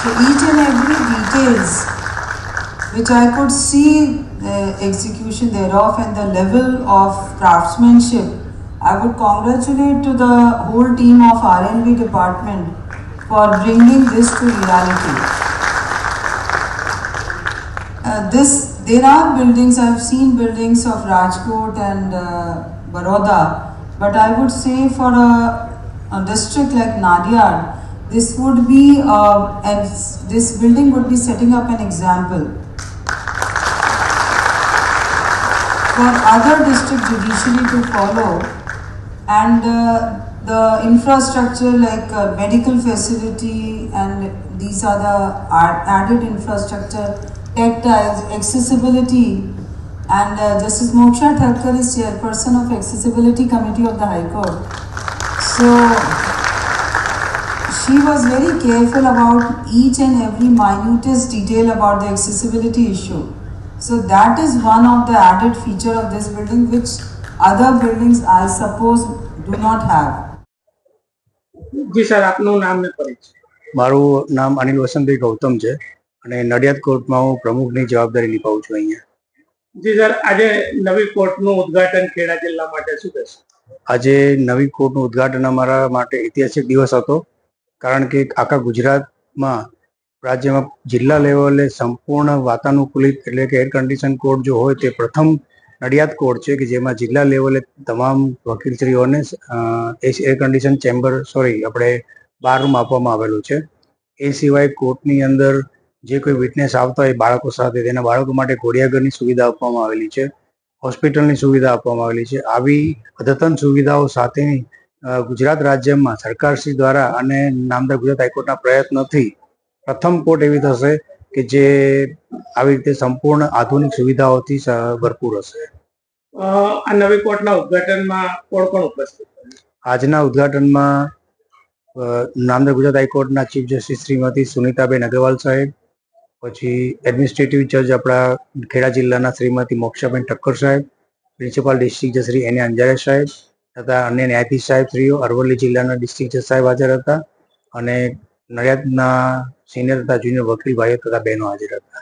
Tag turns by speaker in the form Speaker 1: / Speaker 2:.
Speaker 1: So each and every details which I could see the execution thereof and the level of craftsmanship, I would congratulate to the whole team of R&D department for bringing this to reality. There are buildings, I have seen buildings of Rajkot and Baroda, but I would say for a district like Nadiad, this would be, and this building would be setting up an example for other district judiciary to follow, and the infrastructure like medical facility, and these are the added infrastructure, tactiles, accessibility, and Justice Moksha Thakkar is chairperson of Accessibility Committee of the High Court. So she was very careful about each and every minutest detail about the accessibility issue. So that is one of the added feature of this building which other buildings I suppose do not have.
Speaker 2: જી sir, આપનું નામ ને પરિચય.
Speaker 3: મારું નામ અનિલ વસંતભાઈ ગૌતમ છે અને નડિયાદ કોર્ટમાં હું પ્રમુખની જવાબદારી નિભાવું છું અહીંયા.
Speaker 2: જી સર, આજે નવી કોર્ટનું ઉદ્ઘાટન ખેડા જિલ્લા માટે શું કહેશો?
Speaker 3: આજે નવી કોર્ટનું ઉદ્ઘાટન અમારા માટે ઐતિહાસિક દિવસ હતો, કારણ કે આખા ગુજરાતમાં રાજ્યમાં જિલ્લા લેવલે સંપૂર્ણ વાતાનુકૂલિત એટલે કે એર કન્ડિશન કોર્ટ જો હોય તે પ્રથમ નડિયાદ કોર્ટ છે કે જેમાં જિલ્લા લેવલે તમામ વકીલશ્રીઓને એર કન્ડિશન ચેમ્બર આપણે બાર રૂમ આપવામાં આવેલું છે. એ સિવાય કોર્ટની અંદર જે કોઈ વિટનેસ આવતા હોય બાળકો સાથે, તેના બાળકો માટે ઘોડિયાઘરની સુવિધા આપવામાં આવેલી છે, હોસ્પિટલની સુવિધા આપવામાં આવેલી છે. આવી અદ્યતન સુવિધાઓ સાથેની ગુજરાત રાજ્યમાં સરકારશ્રી દ્વારા અને નામદાર ગુજરાત હાઈકોર્ટના પ્રયત્નોથી પ્રથમ કોર્ટ એવી થશે કે જે આવી રીતે સંપૂર્ણ આધુનિક સુવિધાઓથી ભરપૂર હશે.
Speaker 2: આ નવી કોર્ટના ઉદ્ઘાટનમાં કોણ કોણ ઉપસ્થિત?
Speaker 3: આજના ઉદ્ઘાટનમાં નામદાર ગુજરાત હાઈકોર્ટના ચીફ જસ્ટિસ શ્રીમતી સુનિતાબેન અગ્રવાલ સાહેબ, પછી એડમિનિસ્ટ્રેટિવ જજ આપણા ખેડા જિલ્લાના શ્રીમતી મોક્ષાબેન ઠક્કર સાહેબ, પ્રિન્સિપાલ ડિસ્ટ્રિક્ટ જજ શ્રી એને અંજારિયા સાહેબ તથા અન્ય ન્યાયાધીશ સાહેબ શ્રીઓ, અરવલ્લી જિલ્લાના ડિસ્ટ્રિક્ટ જજ સાહેબ હાજર હતા અને નડિયાદના સિનિયર તથા જુનિયર વકીલ ભાઈઓ તથા બહેનો હાજર હતા.